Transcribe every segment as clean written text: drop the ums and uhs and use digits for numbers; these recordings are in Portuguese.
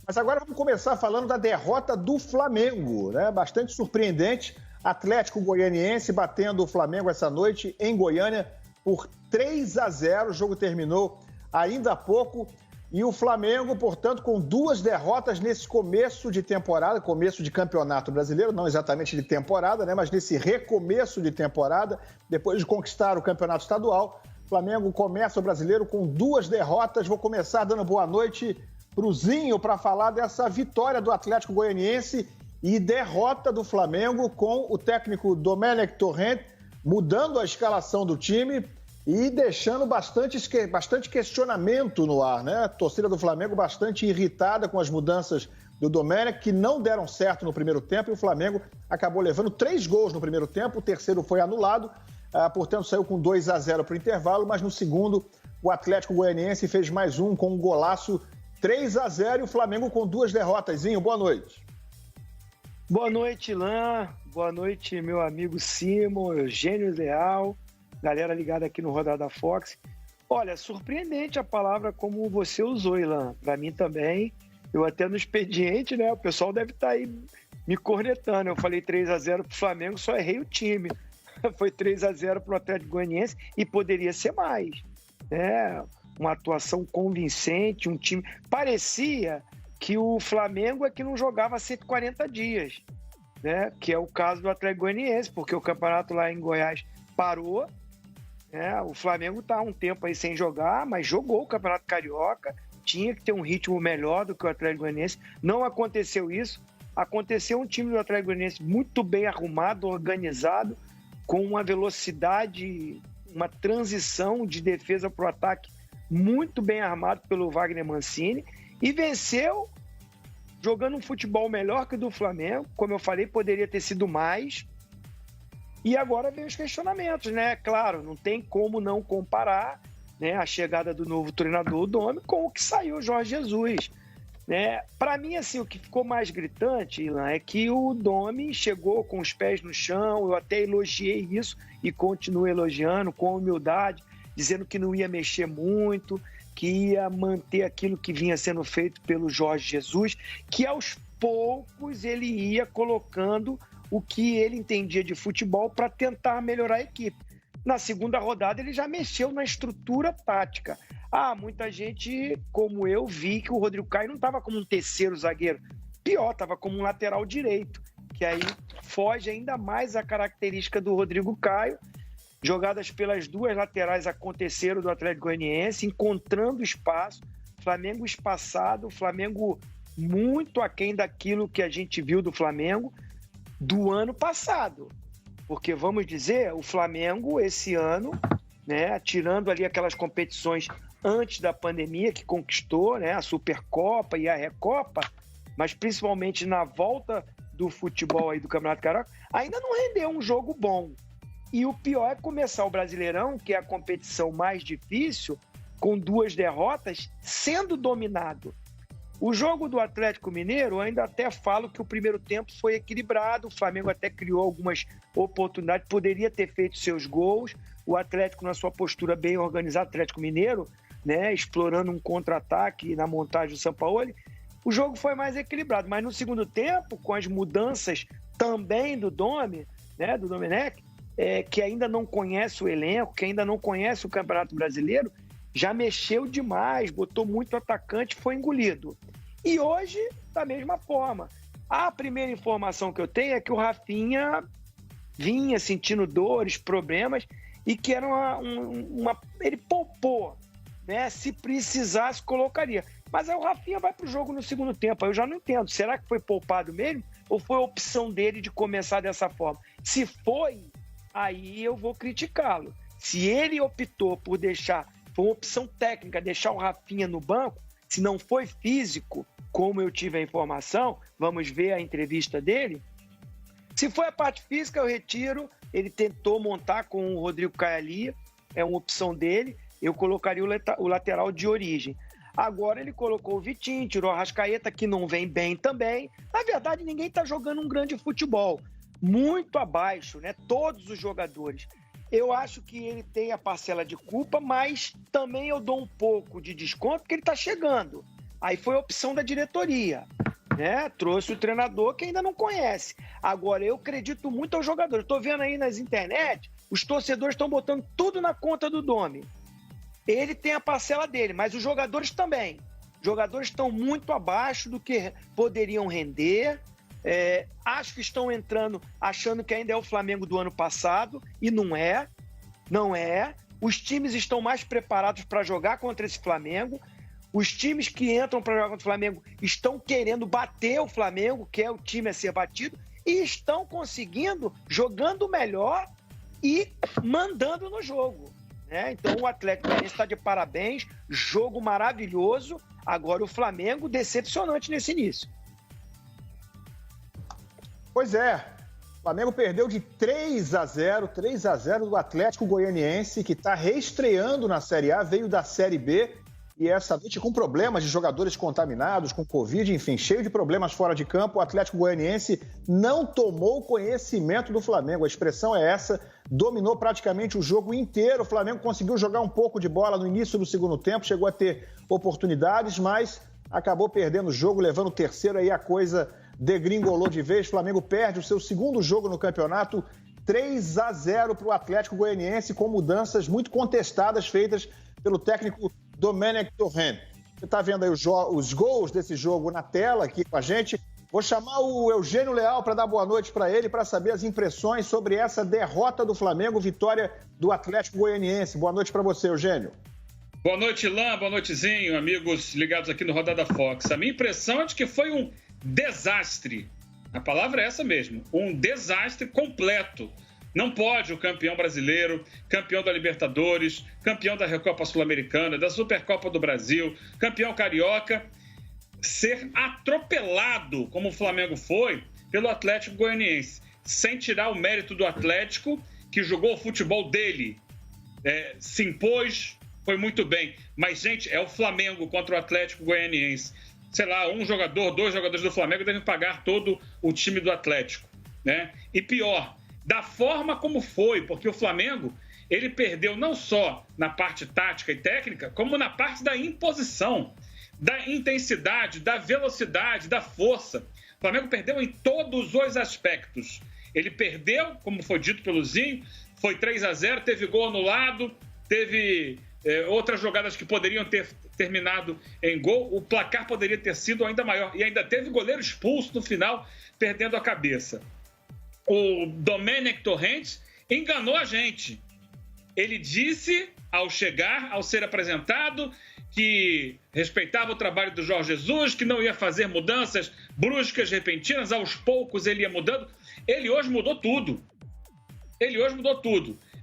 Mas agora vamos começar falando da derrota do Flamengo, né? Bastante surpreendente. Atlético Goianiense batendo o Flamengo essa noite em Goiânia por 3-0. O jogo terminou ainda há pouco. E o Flamengo, portanto, com 2 derrotas nesse começo de temporada, começo de campeonato brasileiro, não exatamente de temporada, né? Mas nesse recomeço de temporada, depois de conquistar o campeonato estadual. O Flamengo começa o brasileiro com 2 derrotas. Vou começar dando boa noite para o Zinho para falar dessa vitória do Atlético Goianiense e derrota do Flamengo com o técnico Domenech Torrent mudando a escalação do time e deixando bastante questionamento no ar, né? A torcida do Flamengo bastante irritada com as mudanças do Domenech, que não deram certo no primeiro tempo, e o Flamengo acabou levando 3 gols no primeiro tempo, o terceiro foi anulado, portanto saiu com 2-0 para o intervalo, mas no segundo o Atlético Goianiense fez mais um com um golaço, 3-0, e o Flamengo com 2 derrotas. Zinho, boa noite. Boa noite, Ilan. Boa noite, meu amigo Simon, Eugênio Leal, galera ligada aqui no Rodada Fox. Olha, surpreendente a palavra como você usou, Ilan. Para mim também. Eu até no expediente, né? O pessoal deve estar aí me cornetando. Eu falei 3-0 pro Flamengo, só errei o time. Foi 3-0 pro Atlético Goianiense e poderia ser mais. É, uma atuação convincente, um time... Parecia que o Flamengo é que não jogava há 140 dias, né? Que é o caso do Atlético Goianiense, porque o campeonato lá em Goiás parou, né? O Flamengo está há um tempo aí sem jogar, mas jogou o Campeonato Carioca, tinha que ter um ritmo melhor do que o Atlético Goianiense. Não aconteceu isso. Aconteceu um time do Atlético Goianiense muito bem arrumado, organizado, com uma velocidade, uma transição de defesa para o ataque muito bem armado pelo Wagner Mancini, e venceu jogando um futebol melhor que o do Flamengo. Como eu falei, poderia ter sido mais. E agora vem os questionamentos, né? Claro, não tem como não comparar, né, a chegada do novo treinador, o Domi, com o que saiu o Jorge Jesus, né? Para mim, assim, o que ficou mais gritante, Ilan, é que o Domi chegou com os pés no chão. Eu até elogiei isso e continuo elogiando com humildade, dizendo que não ia mexer muito, que ia manter aquilo que vinha sendo feito pelo Jorge Jesus, que aos poucos ele ia colocando o que ele entendia de futebol para tentar melhorar a equipe. Na segunda rodada ele já mexeu na estrutura tática. Muita gente, como eu, vi que o Rodrigo Caio não estava como um terceiro zagueiro. Pior, estava como um lateral direito, que aí foge ainda mais a característica do Rodrigo Caio. Jogadas pelas 2 laterais aconteceram do Atlético Goianiense, encontrando espaço. Flamengo espaçado, Flamengo muito aquém daquilo que a gente viu do Flamengo do ano passado. Porque, vamos dizer, o Flamengo esse ano, né, tirando ali aquelas competições antes da pandemia que conquistou, né, a Supercopa e a Recopa, mas principalmente na volta do futebol aí do Campeonato Carioca, ainda não rendeu um jogo bom. E o pior é começar o Brasileirão, que é a competição mais difícil, com 2 derrotas, sendo dominado. O jogo do Atlético Mineiro, eu ainda até falo que o primeiro tempo foi equilibrado, o Flamengo até criou algumas oportunidades, poderia ter feito seus gols, o Atlético na sua postura bem organizada, Atlético Mineiro, né, explorando um contra-ataque na montagem do Sampaoli, o jogo foi mais equilibrado. Mas no segundo tempo, com as mudanças também do Domi, né, do Domenech, que ainda não conhece o elenco, que ainda não conhece o Campeonato Brasileiro, já mexeu demais, botou muito atacante, foi engolido. E hoje, da mesma forma. A primeira informação que eu tenho é que o Rafinha vinha sentindo dores, problemas, e que era ele poupou, né? Se precisasse, colocaria. Mas aí o Rafinha vai para o jogo no segundo tempo. Aí eu já não entendo. Será que foi poupado mesmo? Ou foi a opção dele de começar dessa forma? Se foi, aí eu vou criticá-lo. Se ele optou por deixar, foi uma opção técnica, deixar o Rafinha no banco, se não foi físico, como eu tive a informação, vamos ver a entrevista dele. Se foi a parte física, eu retiro. Ele tentou montar com o Rodrigo Caio ali, é uma opção dele. Eu colocaria o lateral de origem. Agora ele colocou o Vitinho, tirou a Arrascaeta, que não vem bem também. Na verdade, ninguém está jogando um grande futebol. Muito abaixo, né? Todos os jogadores. Eu acho que ele tem a parcela de culpa, mas também eu dou um pouco de desconto, porque ele está chegando. Aí foi a opção da diretoria, né? Trouxe o treinador que ainda não conhece. Agora, eu acredito muito aos jogadores. Estou vendo aí nas internet, os torcedores estão botando tudo na conta do Domi. Ele tem a parcela dele, mas os jogadores também. Os jogadores estão muito abaixo do que poderiam render. Acho que estão entrando achando que ainda é o Flamengo do ano passado, e não é. Não é. Os times estão mais preparados para jogar contra esse Flamengo. Os times que entram para jogar contra o Flamengo estão querendo bater o Flamengo, que é o time a ser batido, e estão conseguindo, jogando melhor e mandando no jogo, né? Então o Atlético Goianiense está de parabéns, jogo maravilhoso. Agora o Flamengo decepcionante nesse início. Pois é, o Flamengo perdeu de 3-0 do Atlético Goianiense, que está reestreando na Série A, veio da Série B, e essa noite com problemas de jogadores contaminados, com Covid, enfim, cheio de problemas fora de campo, o Atlético Goianiense não tomou conhecimento do Flamengo, a expressão é essa, dominou praticamente o jogo inteiro, o Flamengo conseguiu jogar um pouco de bola no início do segundo tempo, chegou a ter oportunidades, mas acabou perdendo o jogo, levando o terceiro, aí a coisa degringolou de vez, o Flamengo perde o seu segundo jogo no campeonato, 3-0 para o Atlético Goianiense, com mudanças muito contestadas feitas pelo técnico Domenech Torrent. Você está vendo aí os gols desse jogo na tela aqui com a gente. Vou chamar o Eugênio Leal para dar boa noite para ele, para saber as impressões sobre essa derrota do Flamengo, vitória do Atlético Goianiense. Boa noite para você, Eugênio. Boa noite, Ilan. Boa noitezinho, amigos ligados aqui no Rodada Fox. A minha impressão é de que foi um desastre. A palavra é essa mesmo. Um desastre completo. Não pode o campeão brasileiro, campeão da Libertadores, campeão da Recopa Sul-Americana, da Supercopa do Brasil, campeão carioca, ser atropelado, como o Flamengo foi, pelo Atlético Goianiense, sem tirar o mérito do Atlético, que jogou o futebol dele, se impôs, foi muito bem. Mas, gente, é o Flamengo contra o Atlético Goianiense. Sei lá, um jogador, 2 jogadores do Flamengo devem pagar todo o time do Atlético, né? E pior, da forma como foi, porque o Flamengo, ele perdeu não só na parte tática e técnica, como na parte da imposição, da intensidade, da velocidade, da força. O Flamengo perdeu em todos os aspectos. Ele perdeu, como foi dito pelo Zinho, foi 3-0, teve gol anulado, teve outras jogadas que poderiam ter terminado em gol, o placar poderia ter sido ainda maior. E ainda teve goleiro expulso no final, perdendo a cabeça. O Domenech Torrent enganou a gente. Ele disse, ao chegar, ao ser apresentado, que respeitava o trabalho do Jorge Jesus, que não ia fazer mudanças bruscas, repentinas, aos poucos ele ia mudando. Ele hoje mudou tudo.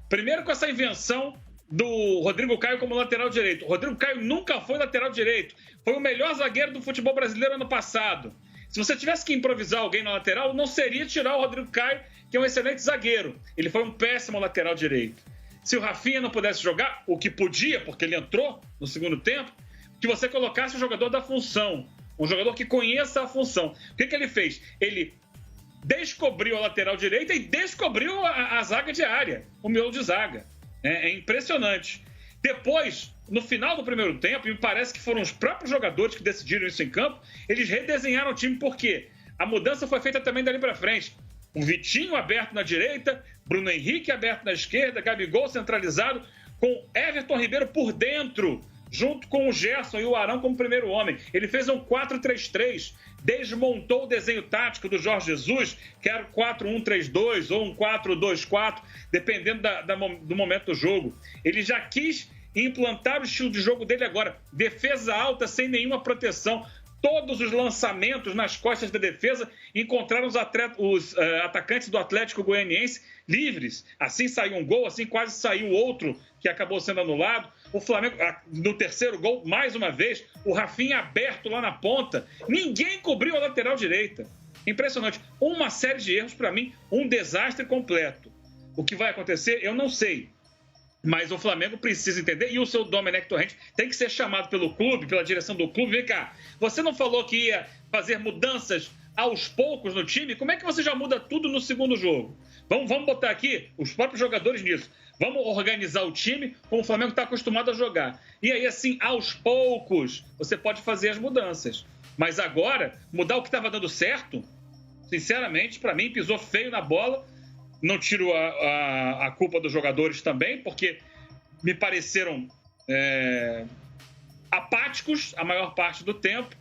Primeiro com essa invenção do Rodrigo Caio como lateral direito. O Rodrigo Caio nunca foi lateral direito. Foi o melhor zagueiro do futebol brasileiro ano passado. Se você tivesse que improvisar alguém na lateral, não seria tirar o Rodrigo Caio, que é um excelente zagueiro. Ele foi um péssimo lateral direito. Se o Rafinha não pudesse jogar, o que podia, porque ele entrou no segundo tempo, que você colocasse o jogador da função, um jogador que conheça a função. O que ele fez? Ele descobriu a lateral direita e descobriu a zaga de área, o miolo de zaga. É impressionante. Depois, no final do primeiro tempo, me parece que foram os próprios jogadores que decidiram isso em campo, eles redesenharam o time, porque a mudança foi feita também dali para frente. O Vitinho aberto na direita, Bruno Henrique aberto na esquerda, Gabigol centralizado, com Everton Ribeiro por dentro, junto com o Gerson e o Arão como primeiro homem. Ele fez um 4-3-3, desmontou o desenho tático do Jorge Jesus, que era 4-1-3-2 ou um 4-2-4, dependendo do momento do jogo. Ele já quis implantar o estilo de jogo dele agora, defesa alta sem nenhuma proteção. Todos os lançamentos nas costas da defesa encontraram os atacantes do Atlético Goianiense livres. Assim saiu um gol, assim quase saiu outro que acabou sendo anulado. O Flamengo, no terceiro gol, mais uma vez, o Rafinha aberto lá na ponta. Ninguém cobriu a lateral direita. Impressionante. Uma série de erros, para mim, um desastre completo. O que vai acontecer, eu não sei. Mas o Flamengo precisa entender, e o seu Domenech Torrent tem que ser chamado pelo clube, pela direção do clube. Vem cá, você não falou que ia fazer mudanças aos poucos no time, como é que você já muda tudo no segundo jogo? Vamos botar aqui os próprios jogadores nisso. Vamos organizar o time como o Flamengo está acostumado a jogar. E aí, assim, aos poucos, você pode fazer as mudanças. Mas agora, mudar o que estava dando certo, sinceramente, para mim, pisou feio na bola. Não tiro a culpa dos jogadores também, porque me pareceram apáticos a maior parte do tempo.